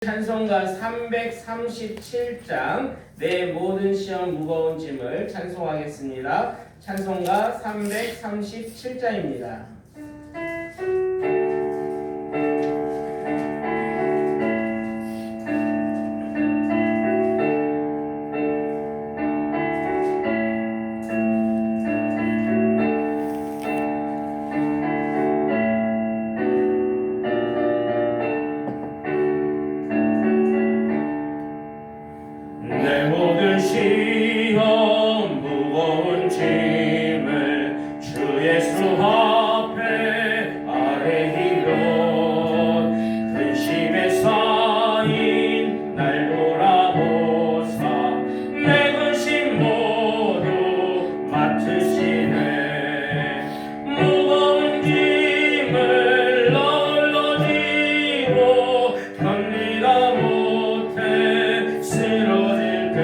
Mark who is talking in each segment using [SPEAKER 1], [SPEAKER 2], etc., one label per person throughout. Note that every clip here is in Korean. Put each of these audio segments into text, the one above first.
[SPEAKER 1] 찬송가 337장 내 모든 시험 무거운 짐을 찬송하겠습니다. 찬송가 337장입니다.
[SPEAKER 2] 내 모든 시험 무거운 짐을 주 예수 앞에 아뢰이면 근심에 쌓인 날 돌아보사 내 근심 모두 맡으시네. 무거운 짐을 널로 지고 견디다 못해 쓰러질 때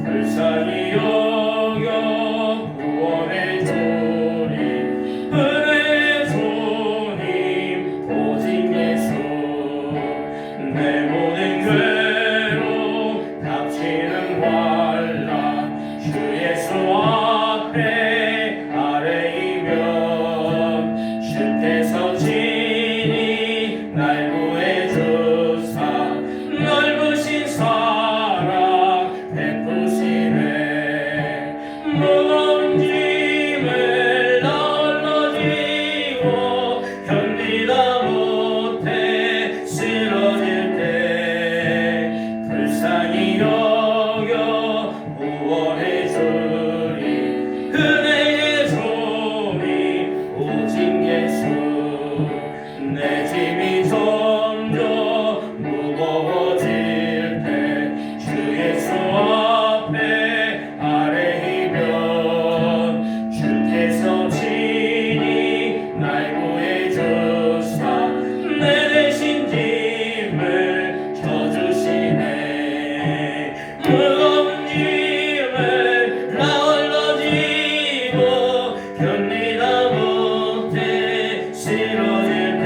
[SPEAKER 2] 불쌍히 여겨 구원해 주리. 은혜의 주님 오직 예수. 내 모든 괴로움 닥치는 환난 주 예수 앞에 아뢰이면 주께서 친히 날 구해 주사 넓으신 사랑 베푸시네. 무거운 짐을 널로 지고 견디다 못해 쓰러질 때 불쌍히 여겨 구원해 주리. 은혜의 주님 오직 예수. 내 짐이 점점 무거워질 때 주 예수 앞에 아뢰이면 주께서 친히 날 구해 주사 내 대신 짐을 져주시네. 무거운 짐을 나 홀로 지고 견디다 못해 쓰러질 때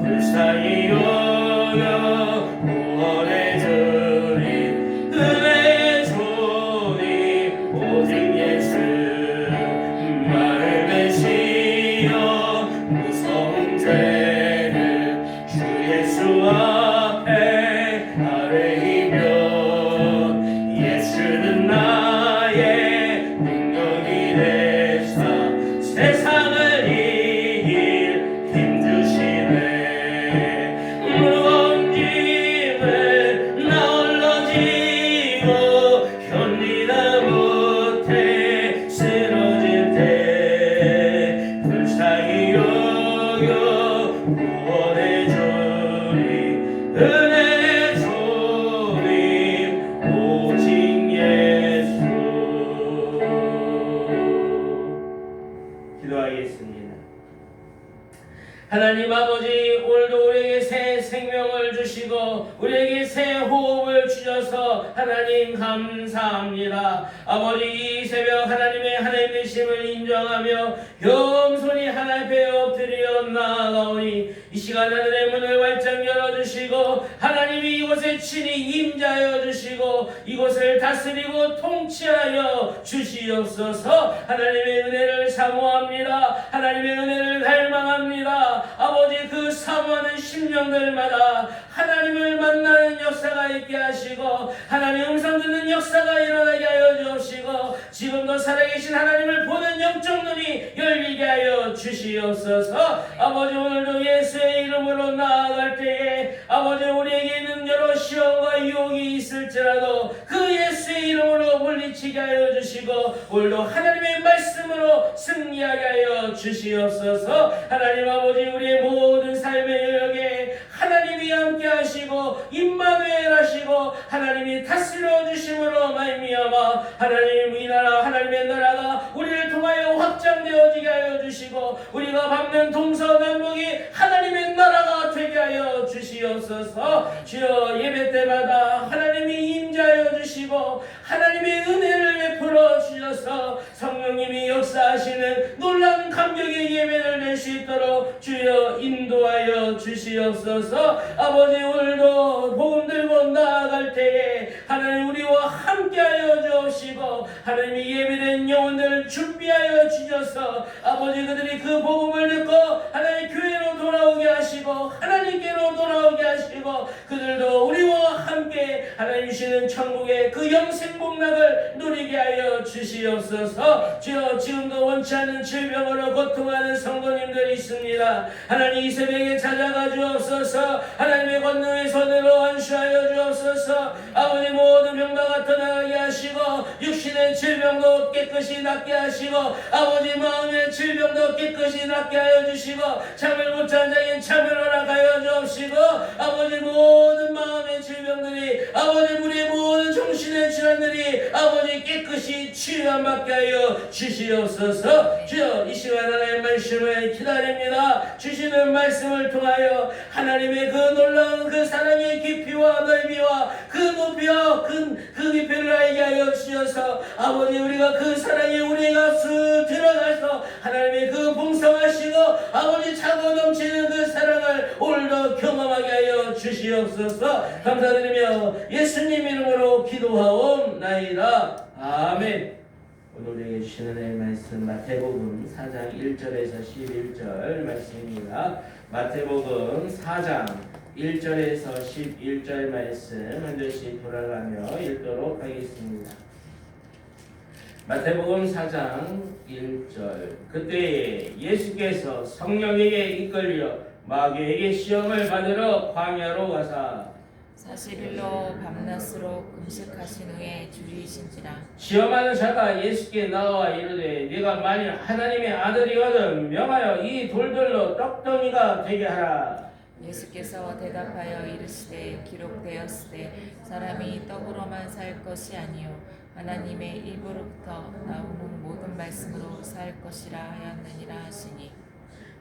[SPEAKER 2] 불쌍히 여겨 구원해 주리. 은혜의 주님 오직 예수. 마음에 씌어 무서운 죄를 주 예수 앞에 아뢰이면 예수는 나의 능력이 되사 세상을 이길 힘 주시네. 무거운 짐을 나 홀로 지고 견디다 못해 쓰러질 때 불쌍히 여겨 구원해 주리. 은혜의 주님 오직 예수.
[SPEAKER 1] 기도하겠습니다. 하나님 아버지, 오늘도 우리에게 새 생명을 주시고 우리에게 새 호흡을 주셔서 하나님 감사합니다. 아버지, 이 새벽 하나님의 하나님 되심을 인정하며 겸손히 하나님 앞에 엎드려 나아가오니 이 시간 하늘의 문을 활짝 열어주시고 하나님이 이곳에 친히 임자여 주시고 이곳을 다스리고 통치하여 주시옵소서. 하나님의 은혜를 사모합니다. 하나님의 은혜를 갈망합니다. 아버지, 그 사모하는 심령들마다 하나님을 만나는 역사가 있게 하시고 하나님의 음성 듣는 역사가 일어나게 하여 주옵시고 지금도 살아계신 하나님을 보는 영적 눈이 열리게 하여 주시옵소서. 아버지, 오늘도 예수의 이름으로 나아갈 때에 아버지, 우리에게 있는 여러 시험과 유혹이 있을지라도 그 예수의 이름으로 물리치게 하여 주시고 오늘도 하나님의 말씀으로 승리하게 하여 주시옵소서. 하나님 아버지, 우리의 모든 삶의 영역에 하나님이 함께 하시고 임마누엘 하시고 하나님이 다스려 주심으로 말미암아 하나님 이 나라 하나님의 나라가 우리를 통하여 확장되어지게 하여 주시고 우리가 밟는 동서남북이 하나님의 나라가 되게 하여 주시옵소서. 주여, 예배 때마다 하나님이 임자하여 주시고 하나님의 은혜를 베풀어 주셔서 주셔서 성령님이 역사하시는 놀라운 감격의 예배를 낼 수 있도록 주여 인도하여 주시옵소서. 아버지, 오늘도 복음 들고 나아갈 때에 하나님 우리와 함께하여 주옵시고 하나님이 예배된 영혼들 준비하여 주셔서 아버지 그들이 그 복음을 듣고 하나님 교회로 돌아오게 하시고 하나님께로 돌아오게 하시고 그들도 우리와 함께 하나님 주시는 천국의 그 영생 복락을 누리게 하여 주시옵소서. 주여, 지금도 원치 않는 질병으로 고통하는 성도님들이 있습니다. 하나님 이 새벽에 찾아가 주옵소서. 하나님의 권능의 손으로 안수하여 주옵소서. 아버지 모든 병마가 떠나게 하시고 육신의 질병도 깨끗이 낫게 하시고 아버지 마음의 질병도 깨끗이 낫게 하여 주시고 잠을 못 잔 자인 잠을 허락하여 주옵시고 아버지 모든 마음의 질병들이 아버지 우리의 모든 정신의 질환들이 아버지 깨끗이 치유함받게 하여 주시옵소서. 주여, 이 시간 하나님의 말씀을 기다립니다. 주시는 말씀을 통하여 하나님의 그 놀라운 그 사랑의 깊이와 넓이와 그 높이와 그 깊이를 알게 하여 주셔서 아버지 우리가 그 사랑에 우리가 쓱 들어가서 하나님의 그 봉사하시고 아버지 차고 넘치는 그 사랑을 오늘도 경험하게 하여 주시옵소서. 감사드리며 예수님 이름으로 기도하옵나이다. 아멘. 오늘 우리에게 주시는 의 말씀 마태복음 4장 1절에서 11절 말씀입니다. 마태복음 4장 1절에서 11절 말씀 한 절씩 돌아가며 읽도록 하겠습니다. 마태복음 4장 1절. 그때 예수께서 성령에게 이끌려 마귀에게 시험을 받으러 광야로 가사
[SPEAKER 3] 40일로 밤낮으로 금식하신 후에 줄이신지라.
[SPEAKER 1] 시험하는 자가 예수께 나와 이르되 네가 만일 하나님의 아들이거든 명하여 이 돌들로 떡덩이가 되게 하라.
[SPEAKER 3] 예수께서 대답하여 이르시되 기록되었으되 사람이 떡으로만 살 것이 아니요 하나님의 입으로부터 나오는 모든 말씀으로 살 것이라 하였느니라 하시니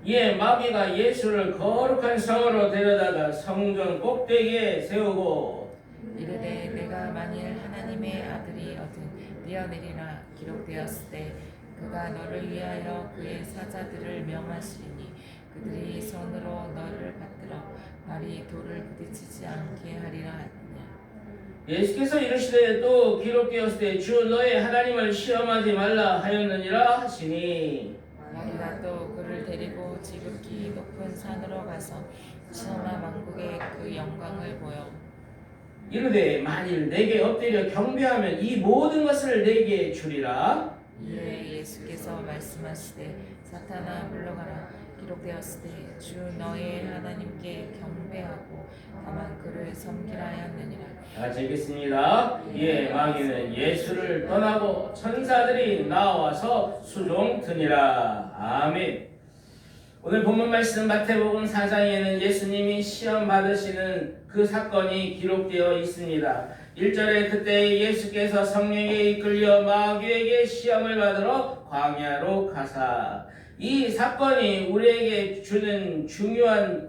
[SPEAKER 1] 이에 마귀가 예수를 거룩한 성으로 데려다가 성전 꼭대기에 세우고
[SPEAKER 3] 이르되 내가 만일 하나님의 아들이거든 뛰어내리라. 기록되었으되 그가 너를 위하여 그의 사자들을 명하시리니 그들이 손으로 너를 받들어 발이 돌을 부딪히지 않게 하리라 하느냐.
[SPEAKER 1] 예수께서 이르시되 또 기록되었으되 주 너의 하나님을 시험하지 말라 하였느니라 하시니
[SPEAKER 3] 마귀가 또 그를 데리고 지극히 높은 산으로 가서 천하 만국의 그 영광을 보여
[SPEAKER 1] 이르되 만일 내게 엎드려 경배하면 이 모든 것을 내게 주리라.
[SPEAKER 3] 이에 예수께서 말씀하시되 사탄아 물러가라. 기록되었으되 주 너의 하나님께 경배하고 다만 그를 섬기라 하였느니라.
[SPEAKER 1] 같이 읽겠습니다. 이에 마귀는 예수를 떠나고 천사들이 나와서 수종드니라. 아멘. 오늘 본문 말씀 마태복음 4장에는 예수님이 시험 받으시는 그 사건이 기록되어 있습니다. 1절에 그때 예수께서 성령에 이끌려 마귀에게 시험을 받으러 광야로 가사. 이 사건이 우리에게 주는 중요한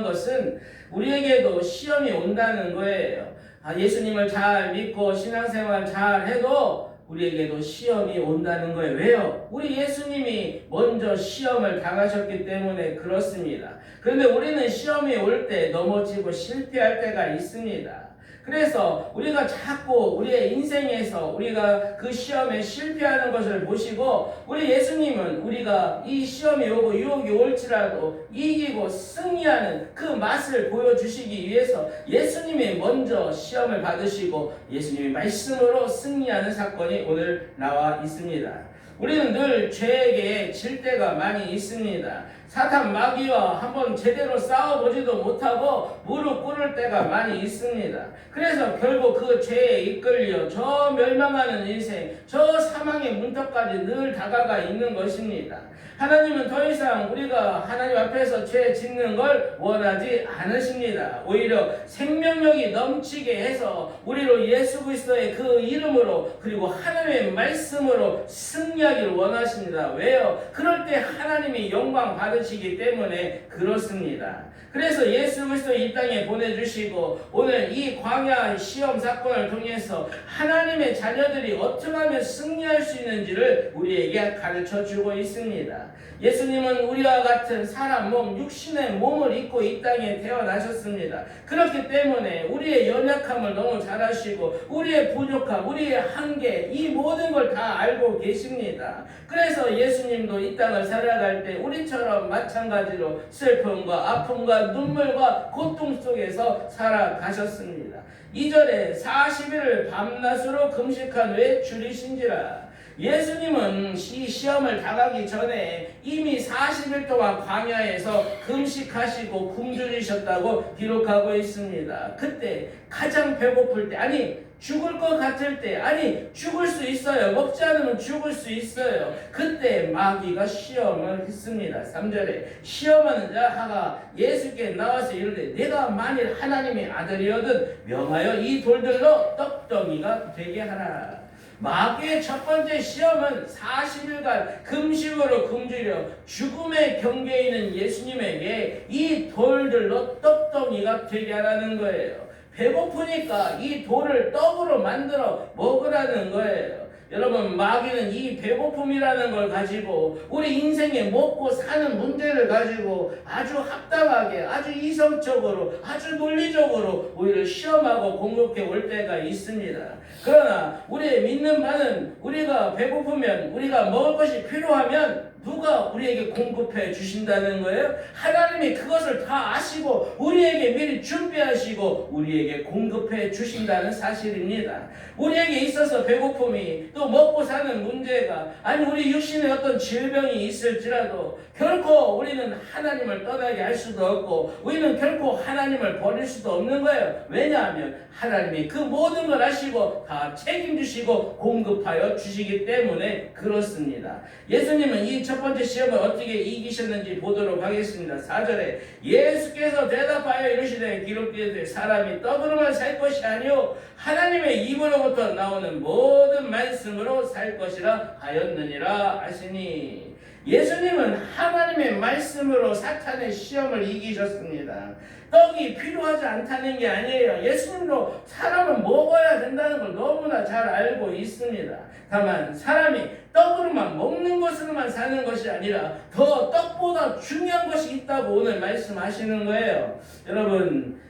[SPEAKER 1] 것은 우리에게도 시험이 온다는 거예요. 예수님을 잘 믿고 신앙생활 잘 해도 우리에게도 시험이 온다는 거예요. 왜요? 우리 예수님이 먼저 시험을 당하셨기 때문에 그렇습니다. 그런데 우리는 시험이 올 때 넘어지고 실패할 때가 있습니다. 그래서 우리가 자꾸 우리의 인생에서 우리가 그 시험에 실패하는 것을 보시고 우리 예수님은 우리가 이 시험이 오고 유혹이 올지라도 이기고 승리하는 그 맛을 보여주시기 위해서 예수님이 먼저 시험을 받으시고 예수님이 말씀으로 승리하는 사건이 오늘 나와 있습니다. 우리는 늘 죄에게 질 때가 많이 있습니다. 사탄 마귀와 한번 제대로 싸워보지도 못하고 무릎 꿇을 때가 많이 있습니다. 그래서 결국 그 죄에 이끌려 저 멸망하는 인생, 저 사망의 문턱까지 늘 다가가 있는 것입니다. 하나님은 더 이상 우리가 하나님 앞에서 죄 짓는 걸 원하지 않으십니다. 오히려 생명력이 넘치게 해서 우리로 예수 그리스도의 그 이름으로 그리고 하나님의 말씀으로 승리하기를 원하십니다. 왜요? 그럴 때 하나님이 영광 받으시 받으시기 때문에 그렇습니다. 그래서 예수 그리스도 이 땅에 보내주시고 오늘 이 광야 시험 사건을 통해서 하나님의 자녀들이 어떻게 하면 승리할 수 있는지를 우리에게 가르쳐주고 있습니다. 예수님은 우리와 같은 사람 몸, 육신의 몸을 입고 이 땅에 태어나셨습니다. 그렇기 때문에 우리의 연약함을 너무 잘 아시고 우리의 부족함, 우리의 한계, 이 모든 걸 다 알고 계십니다. 그래서 예수님도 이 땅을 살아갈 때 우리처럼 마찬가지로 슬픔과 아픔과 눈물과 고통 속에서 살아가셨습니다. 2절에 40일을 밤낮으로 금식한 후에 줄이신지라. 예수님은 이 시험을 당하기 전에 이미 40일 동안 광야에서 금식하시고 굶주리셨다고 기록하고 있습니다. 그때 가장 배고플 때, 아니 죽을 것 같을 때, 아니 죽을 수 있어요. 먹지 않으면 죽을 수 있어요. 그때 마귀가 시험을 했습니다. 3절에 시험하는 자가 예수께 나와서 이르되 내가 만일 하나님의 아들이거든 명하여 이 돌들로 떡덩이가 되게 하라. 마귀의 첫 번째 시험은 40일간 금식으로 굶주려 죽음의 경계에 있는 예수님에게 이 돌들로 떡덩이가 되게 하라는 거예요. 배고프니까 이 돌을 떡으로 만들어 먹으라는 거예요. 여러분, 마귀는 이 배고픔이라는 걸 가지고 우리 인생에 먹고 사는 문제를 가지고 아주 합당하게, 아주 이성적으로, 아주 논리적으로 우리를 시험하고 공격해 올 때가 있습니다. 그러나 우리의 믿는 바는 우리가 배고프면, 우리가 먹을 것이 필요하면 누가 우리에게 공급해 주신다는 거예요? 하나님이 그것을 다 아시고 우리에게 미리 준비하시고 우리에게 공급해 주신다는 사실입니다. 우리에게 있어서 배고픔이, 또 먹고 사는 문제가, 아니 우리 육신에 어떤 질병이 있을지라도 결코 우리는 하나님을 떠나게 할 수도 없고 우리는 결코 하나님을 버릴 수도 없는 거예요. 왜냐하면 하나님이 그 모든 걸 아시고 다 책임지시고 공급하여 주시기 때문에 그렇습니다. 예수님은 이 첫 번째 시험을 어떻게 이기셨는지 보도록 하겠습니다. 4절에 예수께서 대답하여 이르시되 기록되되 사람이 떡으로만 살 것이 아니요 하나님의 입으로부터 나오는 모든 말씀으로 살 것이라 하였느니라 하시니. 예수님은 하나님의 말씀으로 사탄의 시험을 이기셨습니다. 떡이 필요하지 않다는 게 아니에요. 예수님도 사람은 먹어야 된다는 걸 너무나 잘 알고 있습니다. 다만 사람이 떡으로만 먹는 것으로만 사는 것이 아니라 더 떡보다 중요한 것이 있다고 오늘 말씀하시는 거예요. 여러분,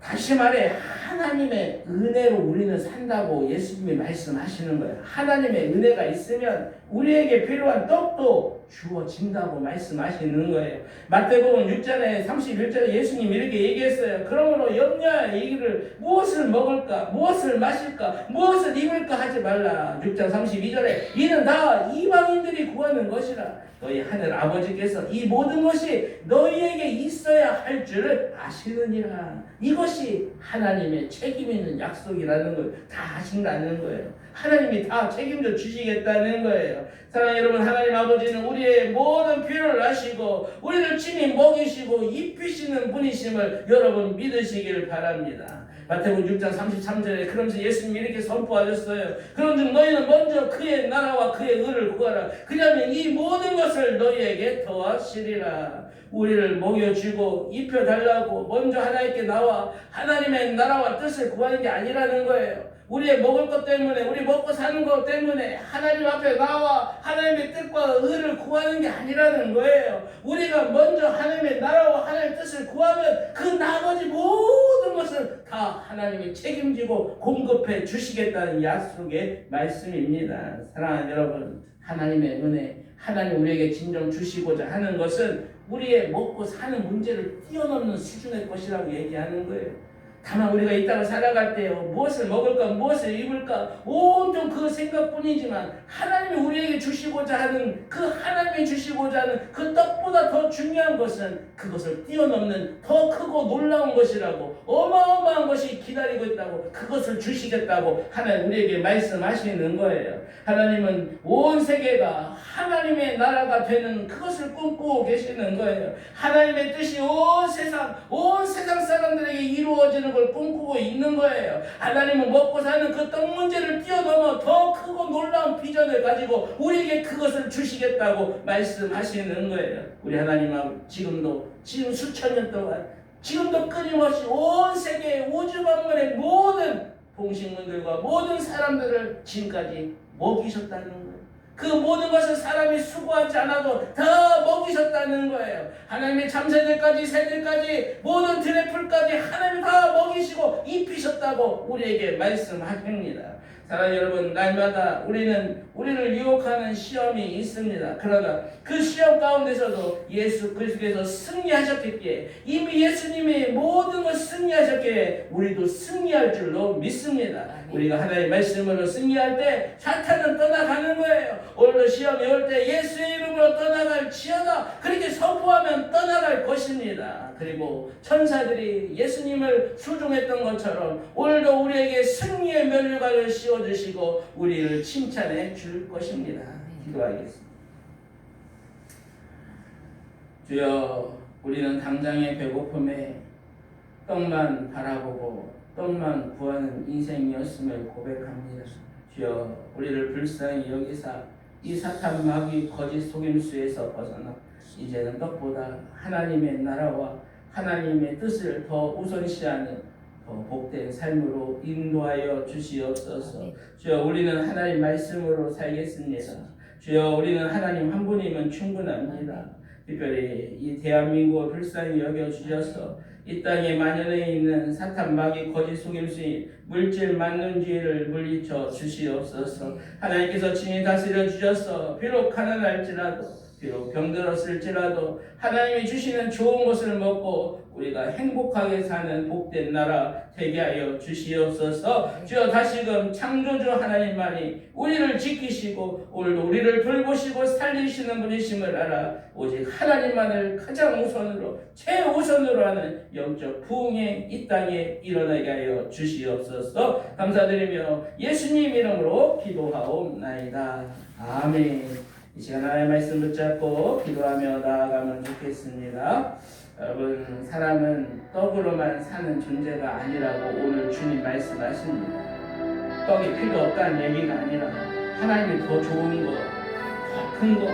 [SPEAKER 1] 다시 말해 하나님의 은혜로 우리는 산다고 예수님이 말씀하시는 거예요. 하나님의 은혜가 있으면 우리에게 필요한 떡도 주어진다고 말씀하시는 거예요. 마태복음 6장에 31절에 예수님이 이렇게 얘기했어요. 그러므로 염려하여 이르기를 무엇을 먹을까, 무엇을 마실까, 무엇을 입을까 하지 말라. 6장 32절에 이는 다 이방인들이 구하는 것이라. 너희 하늘 아버지께서 이 모든 것이 너희에게 있어야 할 줄을 아시느니라. 이것이 하나님의 책임 있는 약속이라는 걸 다 아신다는 거예요. 하나님이 다 책임져 주시겠다는 거예요. 사랑하는 여러분, 하나님 아버지는 우리의 모든 필요를 아시고 우리를 친히 먹이시고 입히시는 분이심을 여러분 믿으시기를 바랍니다. 마태복음 6장 33절에 그러면서 예수님이 이렇게 선포하셨어요. 그런즉 너희는 먼저 그의 나라와 그의 의를 구하라. 그러면 이 모든 것을 너희에게 더하시리라. 우리를 먹여주고 입혀달라고 먼저 하나님께 나와 하나님의 나라와 뜻을 구하는 게 아니라는 거예요. 우리의 먹을 것 때문에, 우리 먹고 사는 것 때문에 하나님 앞에 나와 하나님의 뜻과 의를 구하는 게 아니라는 거예요. 우리가 먼저 하나님의 나라와 하나님의 뜻을 구하면 그 나머지 모든 것을 다 하나님이 책임지고 공급해 주시겠다는 약속의 말씀입니다. 사랑하는 여러분, 하나님의 은혜, 하나님 우리에게 진정 주시고자 하는 것은 우리의 먹고 사는 문제를 뛰어넘는 수준의 것이라고 얘기하는 거예요. 다만 우리가 이 땅을 살아갈 때요, 무엇을 먹을까, 무엇을 입을까, 온통 그 생각뿐이지만 하나님이 우리에게 주시고자 하는, 그 하나님이 주시고자 하는 그 떡보다 더 중요한 것은 그것을 뛰어넘는 더 크고 놀라운 것이라고, 어마어마한 것이 기다리고 있다고, 그것을 주시겠다고 하나님 우리에게 말씀하시는 거예요. 하나님은 온 세계가 하나님의 나라가 되는 그것을 꿈꾸고 계시는 거예요. 하나님의 뜻이 온 세상 사람들에게 이루 이루어지는 걸 꿈꾸고 있는 거예요. 하나님은 먹고 사는 그 떡 문제를 뛰어넘어 더 크고 놀라운 비전을 가지고 우리에게 그것을 주시겠다고 말씀하시는 거예요. 우리 하나님은 지금 수천 년 동안 지금도 끊임없이 온 세계 우주 만물의 모든 봉식물들과 모든 사람들을 지금까지 먹이셨다는 거예요. 그 모든 것을 사람이 수고하지 않아도 다 먹이셨다는 거예요. 하나님의 참새들까지 새들까지 모든 들의 풀까지 하나님이 다 먹이시고 입히셨다고 우리에게 말씀하십니다. 사랑하는 여러분, 날마다 우리를 유혹하는 시험이 있습니다. 그러나 그 시험 가운데서도 예수 그리스도께서 승리하셨기에 이미 예수님이 모든 걸 승리하셨기에 우리도 승리할 줄로 믿습니다. 우리가 하나님의 말씀으로 승리할 때 사탄은 떠나가는 거예요. 오늘도 시험이 올 때 예수의 이름으로 떠나갈지어다 그렇게 선포하면 떠나갈 것입니다. 그리고 천사들이 예수님을 수종했던 것처럼 오늘도 우리에게 승리의 면류관을 씌워주시고 우리를 칭찬해 줄 것입니다. 기도하겠습니다. 주여, 우리는 당장의 배고픔에 떡만 바라보고 떡만 구하는 인생이었음을 고백합니다. 주여, 우리를 불쌍히 여기사 이 사탄 마귀 거짓 속임수에서 벗어나 이제는 떡보다 하나님의 나라와 하나님의 뜻을 더 우선시하는 더 복된 삶으로 인도하여 주시옵소서. 주여, 우리는 하나님 말씀으로 살겠습니다. 주여, 우리는 하나님 한 분이면 충분합니다. 특별히 이 대한민국을 불쌍히 여겨주셔서 이 땅에 만연해 있는 사탄 마귀 거짓 속임수인 물질 만능주의를 물리쳐 주시옵소서. 하나님께서 친히 다스려 주셔서 비록 가난할지라도 비록 병들었을지라도 하나님이 주시는 좋은 것을 먹고 우리가 행복하게 사는 복된 나라 되게 하여 주시옵소서. 주여, 다시금 창조주 하나님만이 우리를 지키시고 오늘도 우리를 돌보시고 살리시는 분이심을 알아 오직 하나님만을 가장 우선으로 최우선으로 하는 영적 부흥이 이 땅에 일어나게 하여 주시옵소서. 감사드리며 예수님 이름으로 기도하옵나이다. 아멘. 이 시간 하나님의 말씀 붙잡고 기도하며 나아가면 좋겠습니다. 여러분, 사람은 떡으로만 사는 존재가 아니라고 오늘 주님 말씀하십니다. 떡이 필요 없다는 얘기가 아니라 하나님이 더 좋은 것, 더 큰 것,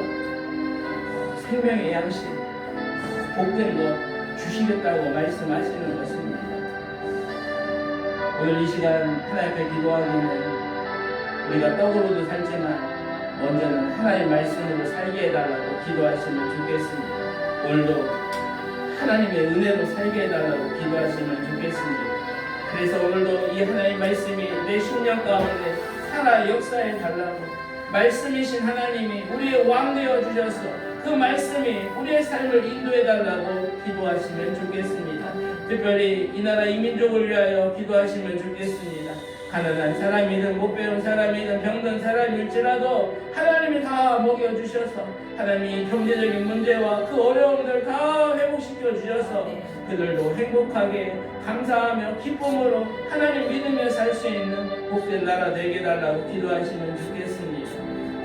[SPEAKER 1] 생명의 양식, 복된 것 주시겠다고 말씀하시는 것입니다. 오늘 이 시간 하나님 앞에 기도하기는 우리가 떡으로도 살지만 먼저는 하나님의 말씀으로 살게 해달라고 기도하시면 좋겠습니다. 오늘도 하나님의 은혜로 살게 해달라고 기도하시면 좋겠습니다. 그래서 오늘도 이 하나님의 말씀이 내 심령 가운데 살아 역사해 달라고 말씀이신 하나님이 우리의 왕 되어 주셔서 그 말씀이 우리의 삶을 인도해 달라고 기도하시면 좋겠습니다. 특별히 이 나라 이 민족을 위하여 기도하시면 좋겠습니다. 가난한 사람이든 못 배운 사람이든 병든 사람일지라도 하나님이 다 먹여주셔서 하나님이 경제적인 문제와 그 어려움들 다 회복시켜 주셔서 그들도 행복하게 감사하며 기쁨으로 하나님 믿으며 살 수 있는 복된 나라 되게 달라고 기도하시면 좋겠습니다.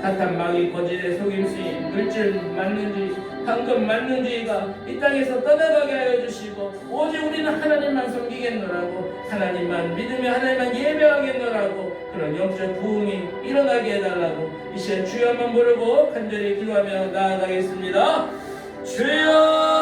[SPEAKER 1] 사탄 마귀 거짓의 속임수인 물질 만능주의 황금 만능주의가 이 땅에서 떠나가게 하여 주시고 오직 우리는 하나님만 섬기겠노라고 하나님만 믿으며 하나님만 예배하겠노라고 그런 영적 부흥이 일어나게 해달라고 이 시간 주여 한번 부르고 간절히 기도하며 나아가겠습니다. 주여.